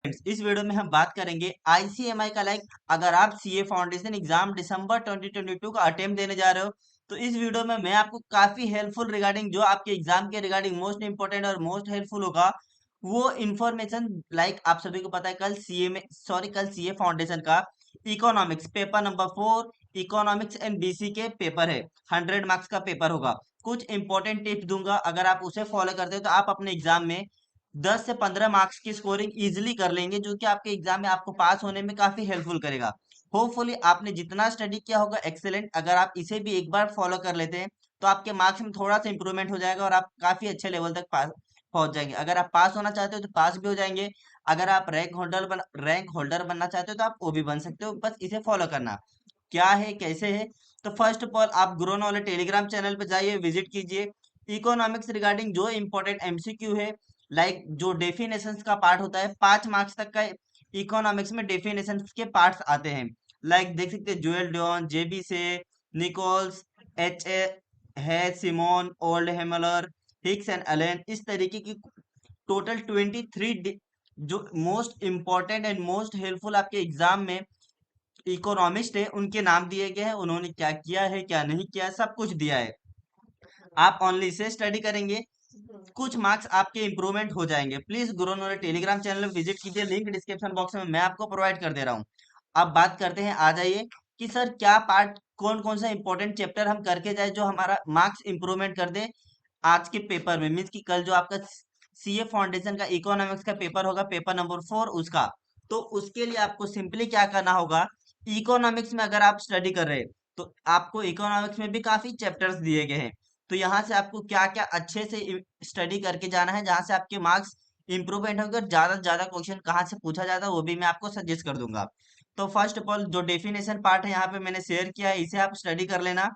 इस वीडियो में हम बात करेंगे आईसीएमआई का अगर आप सीए फाउंडेशन एग्जाम दिसंबर 2022 का अटेम्प्ट देने जा रहे हो तो इस वीडियो में मैं आपको काफी हेल्पफुल रिगार्डिंग जो आपके एग्जाम के रिगार्डिंग मोस्ट इंपोर्टेंट और मोस्ट हेल्पफुल होगा वो इन्फॉर्मेशन। आप सभी को पता है कल सीए फाउंडेशन का economics paper number 4 economics and BC के पेपर है। 100 मार्क्स का पेपर होगा। कुछ इंपॉर्टेंट टिप्स दूंगा, अगर आप उसे फॉलो करते हो तो आप अपने एग्जाम में 10 से 15 मार्क्स की स्कोरिंग इजीली कर लेंगे, जो कि आपके एग्जाम में आपको पास होने में काफी हेल्पफुल करेगा। होपफुली आपने जितना स्टडी किया होगा एक्सेलेंट, अगर आप इसे भी एक बार फॉलो कर लेते हैं तो आपके मार्क्स में थोड़ा सा इंप्रूवमेंट हो जाएगा और आप काफी अच्छे लेवल तक पास पहुंच जाएंगे। अगर आप पास होना चाहते हो तो पास भी हो जाएंगे। अगर आप रैंक होल्डर बनना चाहते हो तो आप वो भी बन सकते हो। बस इसे फॉलो करना। क्या है कैसे है, तो फर्स्ट ऑफ ऑल आप ग्रो नॉलेज टेलीग्राम चैनल पे जाइए, विजिट कीजिए। इकोनॉमिक्स रिगार्डिंग जो इंपॉर्टेंट एमसीक्यू है, जो डेफिनेशंस का पार्ट होता है 5 मार्क्स तक का, इकोनॉमिक्स में डेफिनेशंस के पार्ट्स आते हैं। देख सकते हैं जोएल डियोन, जेबी से, निकोल्स, एच ए है, Simon, old Hemler, Hicks and Allen, इस तरीके की टोटल 23 जो most important and most helpful आपके एग्जाम में इकोनॉमिस्ट है उनके नाम दिए गए हैं। उन्होंने क्या किया है क्या नहीं किया है सब कुछ दिया है। आप ओनली से स्टडी करेंगे, कुछ मार्क्स आपके इंप्रूवमेंट हो जाएंगे। Please Guru knowledge Telegram channel visit कीजिए, लिंक डिस्क्रिप्शन बॉक्स में मैं आपको प्रोवाइड कर दे रहा हूँ। अब बात करते हैं, आ जाइए कि सर क्या पार्ट कौन कौन सा इंपॉर्टेंट चैप्टर हम करके जाए जो हमारा मार्क्स इंप्रूवमेंट कर दे आज के पेपर में। मीन्स कि कल जो आपका सीए फाउंडेशन का इकोनॉमिक्स का पेपर होगा, पेपर नंबर 4 उसका, तो उसके लिए आपको सिंपली क्या करना होगा। इकोनॉमिक्स में अगर आप स्टडी कर रहे हैं तो आपको इकोनॉमिक्स में भी काफी चैप्टर्स दिए गए हैं। तो यहाँ से आपको क्या क्या अच्छे से स्टडी करके जाना है, जहाँ से आपके मार्क्स इंप्रूवमेंट होंगे और ज्यादा से ज्यादा क्वेश्चन कहाँ से पूछा जाता है वो भी मैं आपको सजेस्ट कर दूंगा। तो फर्स्ट ऑफ ऑल जो डेफिनेशन पार्ट है यहाँ पे मैंने शेयर किया है, इसे आप स्टडी कर लेना।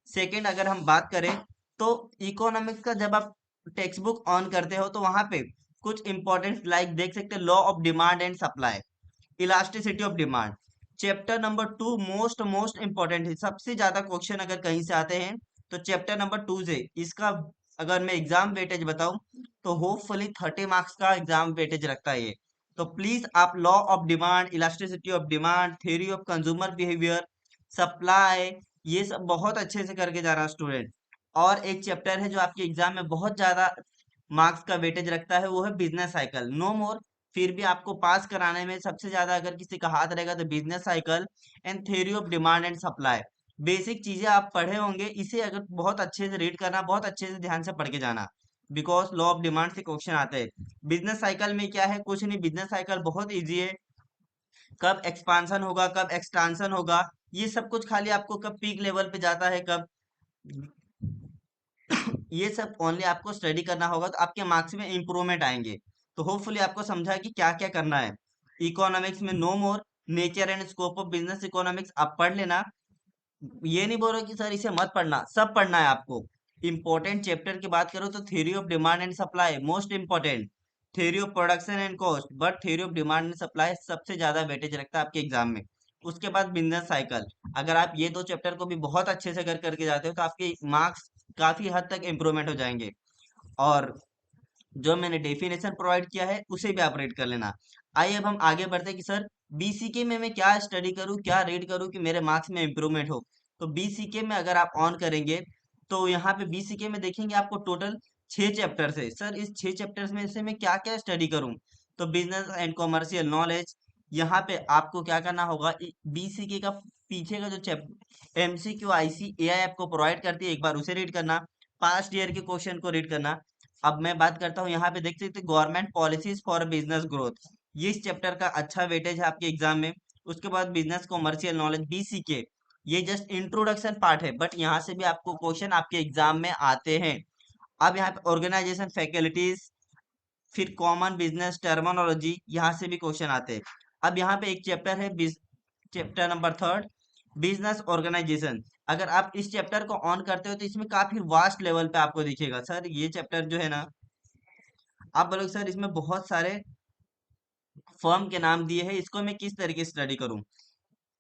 सेकंड अगर हम बात करें तो इकोनॉमिक्स का जब आप टेक्स्ट बुक ऑन करते हो तो वहां पे कुछ इंपॉर्टेंट देख सकते हैं, law of demand and supply, elasticity of demand, chapter number 2 most most important है। सबसे ज्यादा क्वेश्चन अगर कहीं से आते हैं तो चैप्टर नंबर 2 से इसका अगर मैं एग्जाम वेटेज बताऊं तो होपफुली 30 मार्क्स का एग्जाम वेटेज रखता है ये। तो प्लीज आप law of demand, elasticity of demand, theory of consumer behaviour, supply, ये सब बहुत अच्छे से करके जा रहा स्टूडेंट। और एक चैप्टर है जो आपके एग्जाम में बहुत ज्यादा मार्क्स का वेटेज रखता है, वो है बिजनेस साइकिल। नो मोर, फिर भी आपको पास कराने में सबसे ज्यादा अगर किसी का हाथ रहेगा तो business cycle and theory of demand and supply. Basic चीजें आप पढ़े होंगे, इसे अगर बहुत अच्छे से रीड करना, बहुत अच्छे से ध्यान से पढ़ के जाना, बिकॉज लॉ ऑफ डिमांड से क्वेश्चन आते हैं। बिजनेस साइकिल में क्या है, कुछ नहीं, बिजनेस साइकिल बहुत इजी है। कब एक्सपांशन होगा, कब एक्सटेंशन होगा, ये सब कुछ खाली आपको कब पीक लेवल पे जाता है, कब, ये सब ओनली आपको स्टडी करना होगा तो आपके मार्क्स में इंप्रूवमेंट आएंगे। तो होपफुली आपको समझा कि क्या क्या करना है। इकोनॉमिक्स में no more, nature and scope of business economics आप पढ़ लेना। ये नहीं बोल रहा कि सर इसे मत पढ़ना, सब पढ़ना है आपको। इंपॉर्टेंट चैप्टर की बात करो तो theory of demand and supply most important, theory of production and cost, but theory of demand and supply सबसे ज्यादा वेटेज रखता है आपके एग्जाम में। उसके बाद बिजनेस साइकिल, अगर आप ये दो चैप्टर को भी बहुत अच्छे से कर करके जाते हो तो आपके मार्क्स काफी हद तक इम्प्रूवमेंट हो जाएंगे। और जो मैंने डेफिनेशन प्रोवाइड किया है उसे भी आप रीड कर लेना। आइए अब हम आगे बढ़ते हैं कि सर बीसीके में मैं क्या स्टडी करूं, क्या रीड करूं कि मेरे मार्क्स में इंप्रूवमेंट हो। तो बीसीके में अगर आप ऑन करेंगे तो यहाँ पे बीसीके में देखेंगे आपको टोटल 6 चैप्टर्स है। सर इस 6 चैप्टर्स में से मैं क्या क्या स्टडी करूं, तो बिजनेस एंड कॉमर्शियल नॉलेज, यहाँ पे आपको क्या करना होगा, बीसीके का पीछे का जो चैप्टर एमसीक्यू आईसी एआई आपको प्रोवाइड करती है, एक बार उसे रीड करना। पास्ट ईयर के क्वेश्चन को रीड करना। अब मैं बात करता हूँ, यहाँ पे देख सकते government policies for business growth, ये इस चैप्टर का अच्छा वेटेज है आपके एग्जाम में। उसके बाद बिजनेस कॉमर्शियल नॉलेज बीसीके, ये जस्ट इंट्रोडक्शन पार्ट है, बट यहाँ से भी आपको क्वेश्चन आपके एग्जाम में आते हैं। अब यहाँ पे ऑर्गेनाइजेशन फैकल्टीज, फिर कॉमन बिजनेस टर्मिनोलॉजी, यहाँ से भी क्वेश्चन आते हैं। अब यहाँ पे एक चैप्टर है चैप्टर नंबर 3 बिजनेस ऑर्गेनाइजेशन। अगर आप इस चैप्टर को ऑन करते हो तो इसमें काफी वास्ट लेवल पे आपको दिखेगा। सर ये चैप्टर जो है ना, आप बोलोगे सर इसमें बहुत सारे फर्म के नाम दिए हैं, इसको मैं किस तरीके से स्टडी करूं।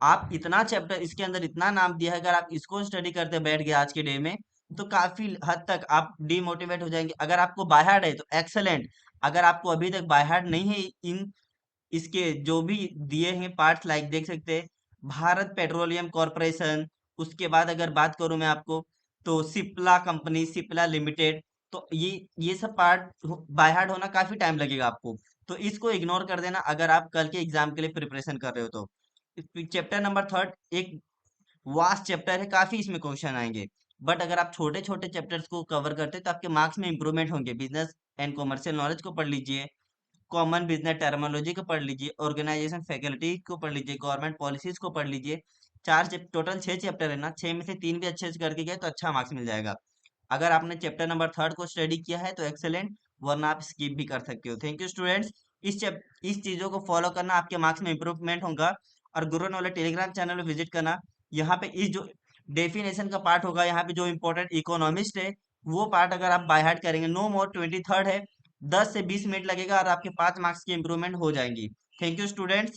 आप इतना चैप्टर इसके अंदर इतना नाम दिया है, अगर आप इसको स्टडी करते बैठ गए आज के डे में तो काफी हद तक आप डिमोटिवेट हो जाएंगे। अगर आपको बाय हार्ट है तो एक्सेलेंट, अगर आपको अभी तक बाय हार्ट नहीं है इन इसके जो भी दिए हैं पार्ट्स, लाइक देख सकते हैं भारत पेट्रोलियम कॉर्पोरेशन। उसके बाद अगर बात करूं मैं आपको, तो सिप्ला कंपनी, सिप्ला लिमिटेड। तो ये सब पार्ट बाय हार्ट होना काफी टाइम लगेगा आपको, तो इसको इग्नोर कर देना अगर आप कल के एग्जाम के लिए प्रिपरेशन कर रहे हो तो। चैप्टर नंबर थर्ड एक वास्ट चैप्टर है, काफी इसमें क्वेश्चन आएंगे। बट अगर आप छोटे छोटे चैप्टर्स को कवर करते हैं तो आपके मार्क्स में इंप्रूवमेंट होंगे। बिजनेस एंड कॉमर्शियल नॉलेज को पढ़ लीजिए, कॉमन बिजनेस टर्मिनोलॉजी को पढ़ लीजिए, ऑर्गेनाइजेशन फैकल्टी को पढ़ लीजिए, गवर्नमेंट पॉलिसीज को पढ़ लीजिए। टोटल 6 चैप्टर है ना, 6 में से 3 भी अच्छे से करके गए तो अच्छा मार्क्स मिल जाएगा। अगर आपने चैप्टर नंबर थर्ड को स्टडी किया है तो एक्सेलेंट, वरना आप स्किप भी कर सकते हो। Thank you students. इस चीजों को फॉलो करना, आपके मार्क्स में इंप्रूवमेंट होगा। और गुरु वाले टेलीग्राम चैनल में विजिट करना। यहाँ पे इस जो डेफिनेशन का पार्ट होगा, यहाँ पे जो इंपॉर्टेंट इकोनॉमिस्ट है वो पार्ट अगर आप बाय हार्ट करेंगे, नो मोर 23rd है, 10 से 20 मिनट लगेगा और आपके 5 मार्क्स की इंप्रूवमेंट हो जाएंगी। Thank you students.